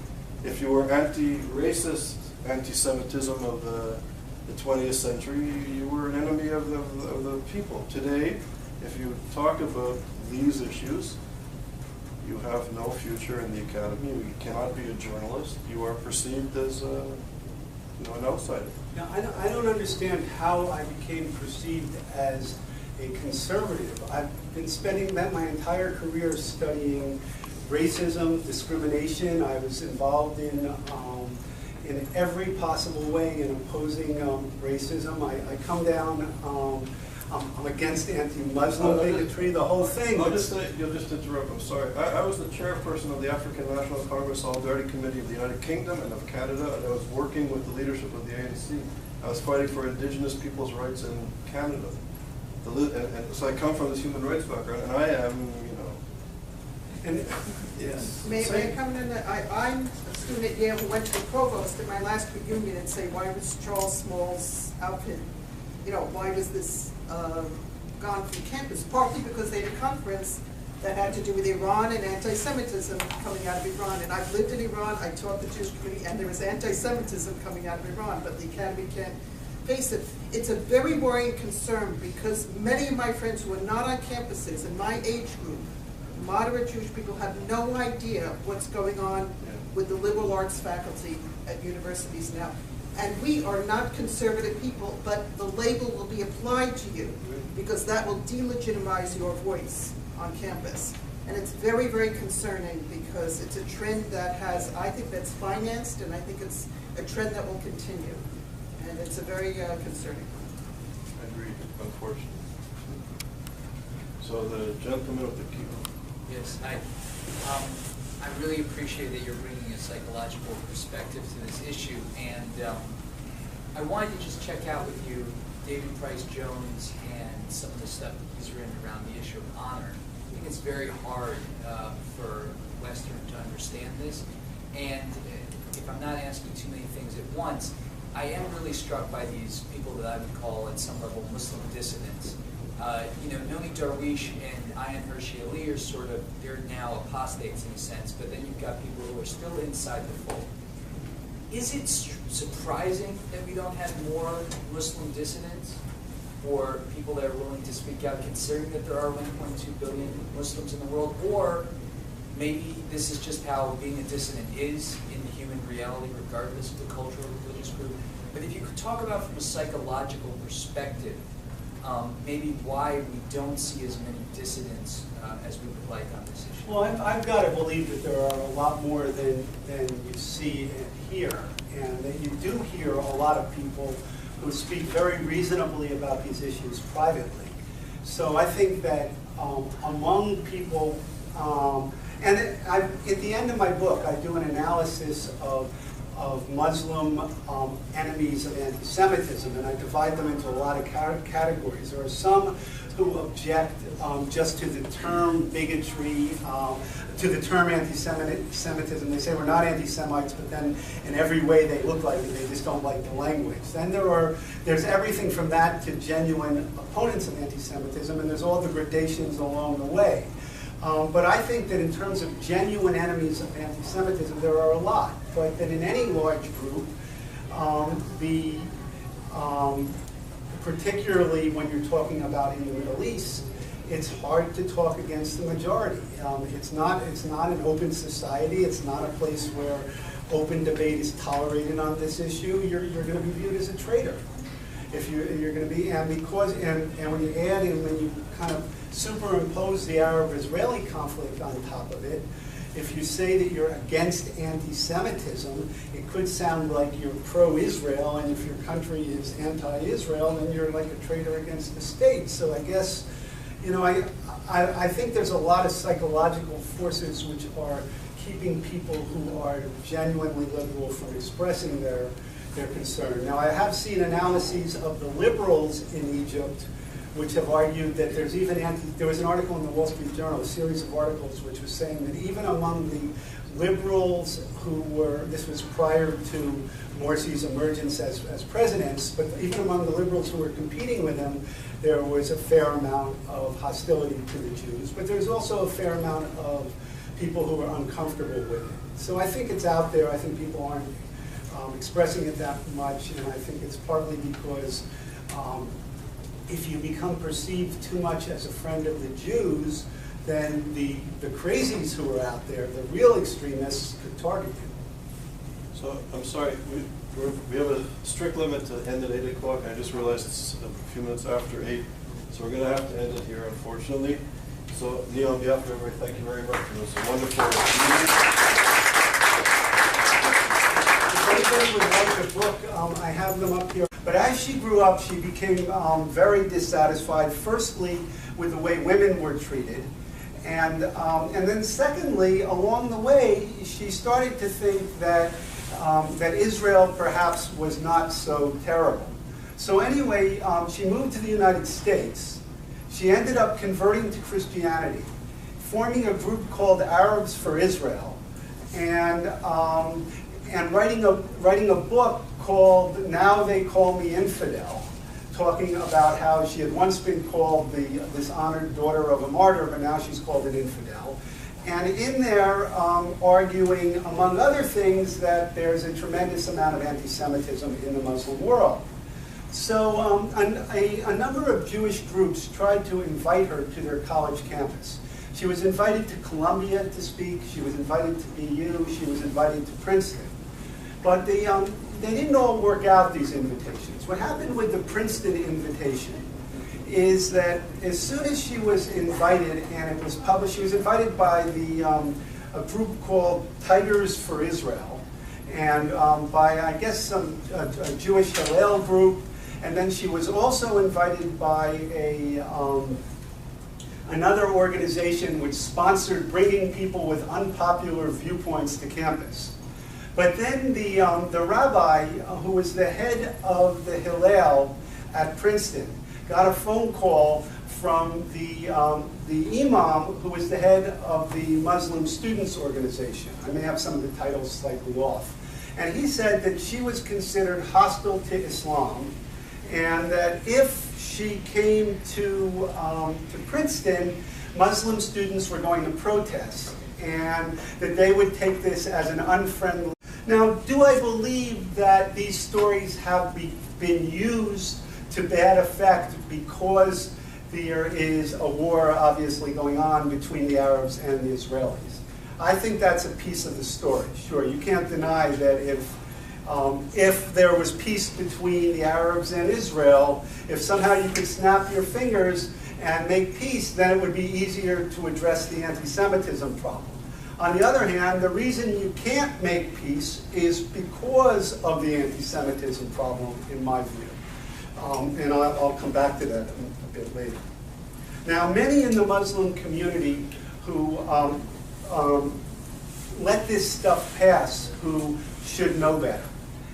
If you were anti-racist anti-Semitism of the 20th century, you were an enemy of the people. Today, if you talk about these issues, you have no future in the academy. You cannot be a journalist. You are perceived as an outsider. Now, I don't understand how I became perceived as a conservative. I've been spending my entire career studying racism, discrimination. I was involved in every possible way in opposing racism. I come down, I'm against anti-Muslim bigotry, the whole thing. You'll just interrupt, I'm sorry. I was the chairperson of the African National Congress Solidarity Committee of the United Kingdom and of Canada, and I was working with the leadership of the ANC. I was fighting for Indigenous people's rights in Canada. And so I come from this human rights background, and I am, And, yes. May I come in? I'm a student at Yale who went to the provost at my last reunion and say, why was Charles Small's outfit, why was this gone from campus? Partly because they had a conference that had to do with Iran and anti-Semitism coming out of Iran. And I've lived in Iran, I taught the Jewish community, and there was anti-Semitism coming out of Iran, but the academy can't face it. It's a very worrying concern because many of my friends who are not on campuses in my age group, moderate Jewish people, have no idea what's going on with the liberal arts faculty at universities now. And we are not conservative people, but the label will be applied to you because that will delegitimize your voice on campus. And it's very, very concerning because it's a trend that I think that's financed, and I think it's a trend that will continue. And it's a very concerning. Agreed, unfortunately. So the gentleman with the keyboard. Yes, hi. I really appreciate that you're bringing a psychological perspective to this issue, and I wanted to just check out with you David Price Jones and some of the stuff that he's written around the issue of honor. I think it's very hard for Western to understand this, and if I'm not asking too many things at once, I am really struck by these people that I would call at some level Muslim dissidents. Noni Darwish and Ayan Hirsi Ali are they're now apostates in a sense, but then you've got people who are still inside the fold. Is it surprising that we don't have more Muslim dissidents or people that are willing to speak out, considering that there are 1.2 billion Muslims in the world? Or maybe this is just how being a dissident is in the human reality, regardless of the cultural or religious group. But if you could talk about from a psychological perspective, maybe why we don't see as many dissidents as we would like on this issue. Well, I've got to believe that there are a lot more than you see and hear, and that you do hear a lot of people who speak very reasonably about these issues privately. So I think that among people, and at the end of my book, I do an analysis of Muslim enemies of anti-Semitism, and I divide them into a lot of categories. There are some who object just to the term bigotry, to the term anti-Semitism. They say we're not anti-Semites, but then in every way they look like it. They just don't like the language. Then there's everything from that to genuine opponents of anti-Semitism, and there's all the gradations along the way. But I think that in terms of genuine enemies of anti-Semitism, there are a lot. But that in any large group, particularly when you're talking about in the Middle East, it's hard to talk against the majority. It's not an open society. It's not a place open debate is tolerated on this issue, you're going to be viewed as a traitor. If you're going to be, and when you add in, when you kind of superimpose the Arab-Israeli conflict on top of it, if you say that you're against anti-Semitism, it could sound like you're pro-Israel, and if your country is anti-Israel, then you're like a traitor against the state. So I guess, you know, I think there's a lot of psychological forces which are keeping people who are genuinely liberal from expressing their concern. Now, I have seen analyses of the liberals in Egypt which have argued that there's even there was an article in the Wall Street Journal, a series of articles, which was saying that even among the liberals who were, this was prior to Morsi's emergence as presidents, but even among the liberals who were competing with him, there was a fair amount of hostility to the Jews, but there's also a fair amount of people who are uncomfortable with it. So I think it's out there. I think people aren't expressing it that much, and I think it's partly because if you become perceived too much as a friend of the Jews, then the crazies who are out there, the real extremists, could target you. So I'm sorry, we have a strict limit to end at 8 o'clock. I just realized it's a few minutes after 8, so we're going to have to end it here, unfortunately. So, Neil, on behalf of everybody, thank you very much. It was a wonderful meeting. If anybody would like the book, I have them up here. But as she grew up, she became very dissatisfied, firstly, with the way women were treated. And then secondly, along the way, she started to think that, that Israel perhaps was not so terrible. So anyway, she moved to the United States. She ended up converting to Christianity, forming a group called Arabs for Israel, and writing a book called Now They Call Me Infidel, talking about how she had once been called the dishonored daughter of a martyr, but now she's called an infidel. And in there, arguing, among other things, that there's a tremendous amount of anti-Semitism in the Muslim world. So a number of Jewish groups tried to invite her to their college campus. She was invited to Columbia to speak, she was invited to BU, she was invited to Princeton. But they didn't all work out, these invitations. What happened with the Princeton invitation is that as soon as she was invited, and it was published, she was invited by a group called Tigers for Israel, and by, I guess, a Jewish Hillel group, and then she was also invited by another organization which sponsored bringing people with unpopular viewpoints to campus. But then the rabbi, who was the head of the Hillel at Princeton, got a phone call from the imam, who was the head of the Muslim Students Organization. I may have some of the titles slightly off. And he said that she was considered hostile to Islam, and that if she came to Princeton, Muslim students were going to protest, and that they would take this as an unfriendly. Now, do I believe that these stories have been used to bad effect because there is a war obviously going on between the Arabs and the Israelis? I think that's a piece of the story. Sure, you can't deny that if there was peace between the Arabs and Israel, if somehow you could snap your fingers and make peace, then it would be easier to address the anti-Semitism problem. On the other hand, the reason you can't make peace is because of the anti-Semitism problem, in my view. And I'll come back to that a bit later. Now, many in the Muslim community who let this stuff pass, who should know better.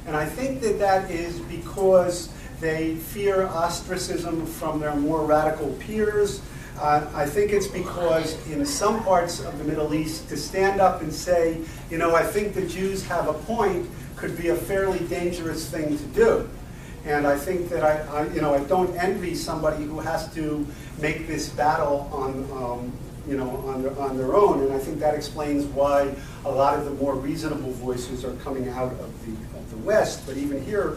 And I think that that is because they fear ostracism from their more radical peers. I think it's because in some parts of the Middle East, to stand up and say, you know, I think the Jews have a point, could be a fairly dangerous thing to do. And I think that I don't envy somebody who has to make this battle on their own. And I think that explains why a lot of the more reasonable voices are coming out of the West. But even here,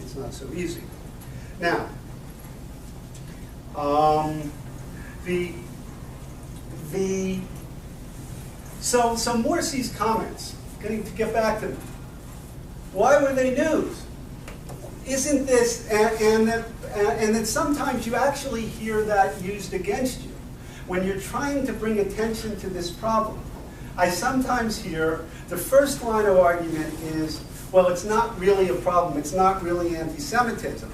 it's not so easy. Now, so Morsi's comments getting to get back to them. Why were they news? Isn't this, and that sometimes you actually hear that used against you. When you're trying to bring attention to this problem, I sometimes hear the first line of argument is, well, it's not really a problem, it's not really anti-Semitism.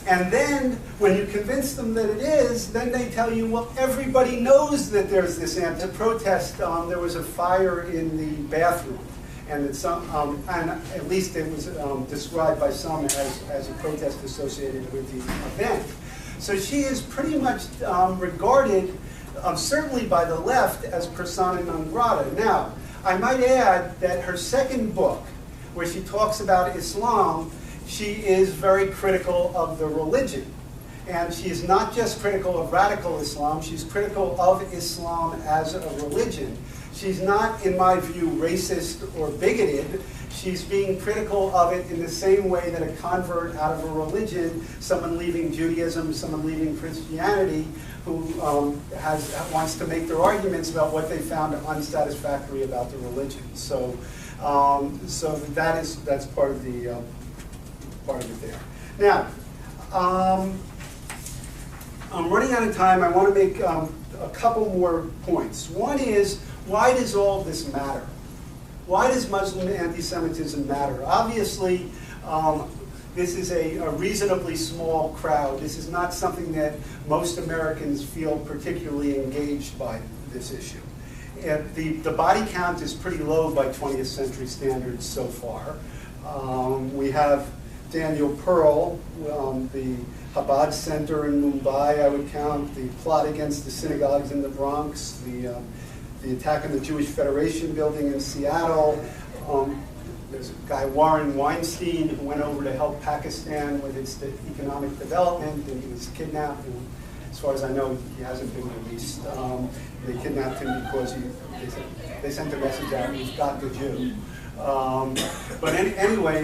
And then, when you convince them that it is, then they tell you, well, everybody knows that there's this anti-protest. There was a fire in the bathroom, and and at least it was described by some as a protest associated with the event. So she is pretty much regarded, certainly by the left, as persona non grata. Now, I might add that her second book, where she talks about Islam, she is very critical of the religion. And she is not just critical of radical Islam, she's critical of Islam as a religion. She's not, in my view, racist or bigoted. She's being critical of it in the same way that a convert out of a religion, someone leaving Judaism, someone leaving Christianity, who wants to make their arguments about what they found unsatisfactory about the religion. So that's part of the part of it there. Now, I'm running out of time. I want to make a couple more points. One is, why does all this matter? Why does Muslim anti-Semitism matter? Obviously, this is a reasonably small crowd. This is not something that most Americans feel particularly engaged by this issue. And the body count is pretty low by 20th century standards so far. We have Daniel Pearl, the Chabad Center in Mumbai, I would count, the plot against the synagogues in the Bronx, the attack on the Jewish Federation building in Seattle. There's a guy, Warren Weinstein, who went over to help Pakistan with its economic development, and he was kidnapped. And as far as I know, he hasn't been released. They kidnapped him because they sent a message out, we've got the Jew. But anyway,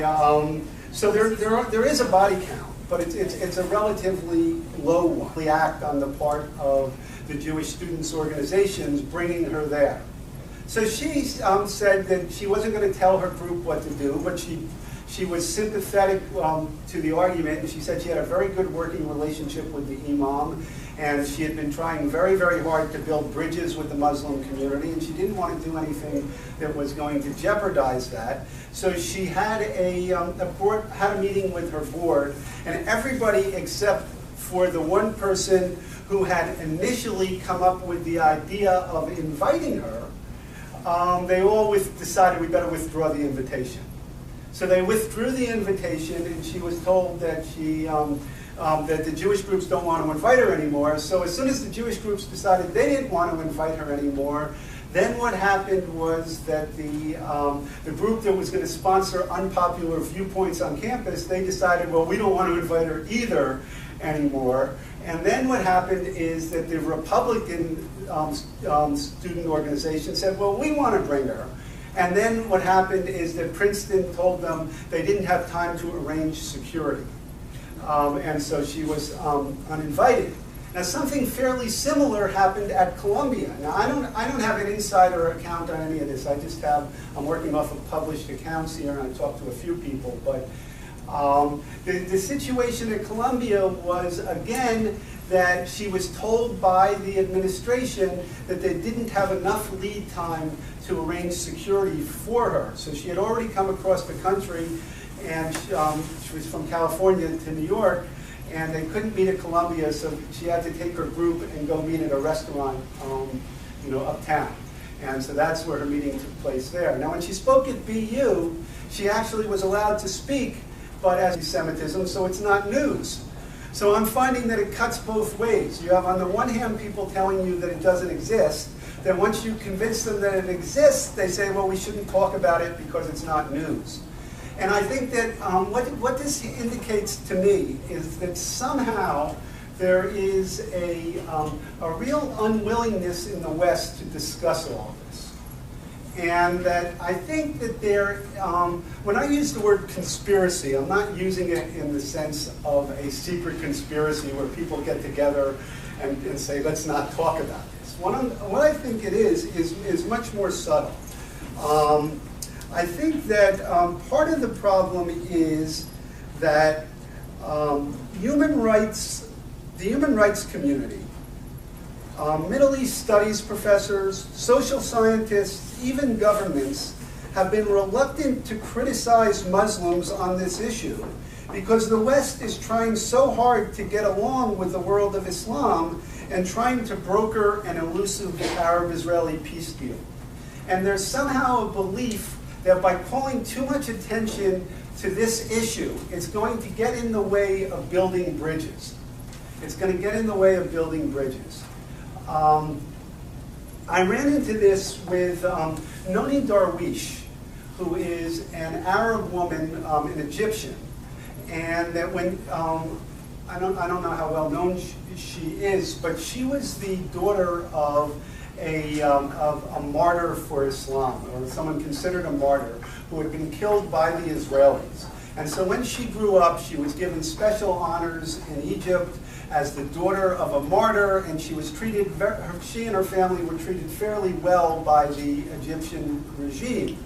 so there is a body count, but it's a relatively low one. The act on the part of the Jewish students' organizations bringing her there. So she said that she wasn't going to tell her group what to do, but she was sympathetic to the argument, and she said she had a very good working relationship with the imam, and she had been trying very, very hard to build bridges with the Muslim community, and she didn't want to do anything that was going to jeopardize that. So she had had a meeting with her board, and everybody except for the one person who had initially come up with the idea of inviting her, they all decided we better withdraw the invitation. So they withdrew the invitation, and she was told that that the Jewish groups don't want to invite her anymore. So as soon as the Jewish groups decided they didn't want to invite her anymore, then what happened was that the group that was going to sponsor unpopular viewpoints on campus, they decided, well, we don't want to invite her either anymore. And then what happened is that the Republican student organization said, well, we want to bring her. And then what happened is that Princeton told them they didn't have time to arrange security. And so she was uninvited. Now, something fairly similar happened at Columbia. Now, I don't have an insider account on any of this. I'm working off of published accounts here, and I talked to a few people. But the situation at Columbia was, again, that she was told by the administration that they didn't have enough lead time to arrange security for her. So she had already come across the country, and she was from California to New York, and they couldn't meet at Columbia, so she had to take her group and go meet at a restaurant, uptown. And so that's where her meeting took place there. Now, when she spoke at BU, she actually was allowed to speak, but as anti-Semitism, so it's not news. So I'm finding that it cuts both ways. You have, on the one hand, people telling you that it doesn't exist. Then once you convince them that it exists, they say, well, we shouldn't talk about it because it's not news. And I think that what this indicates to me is that somehow there is a real unwillingness in the West to discuss all this. And that I think that when I use the word conspiracy, I'm not using it in the sense of a secret conspiracy where people get together and say, let's not talk about this. What I think it is much more subtle. I think that part of the problem is that the human rights community, Middle East studies professors, social scientists, even governments have been reluctant to criticize Muslims on this issue because the West is trying so hard to get along with the world of Islam and trying to broker an elusive Arab-Israeli peace deal. And there's somehow a belief that by calling too much attention to this issue, it's going to get in the way of building bridges. It's going to get in the way of building bridges. I ran into this with Noni Darwish, who is an Arab woman, an Egyptian, and that when I don't know how well known she is, but she was the daughter of a martyr for Islam, or someone considered a martyr, who had been killed by the Israelis. And so when she grew up, she was given special honors in Egypt as the daughter of a martyr, and she was treated, she and her family were treated fairly well by the Egyptian regime.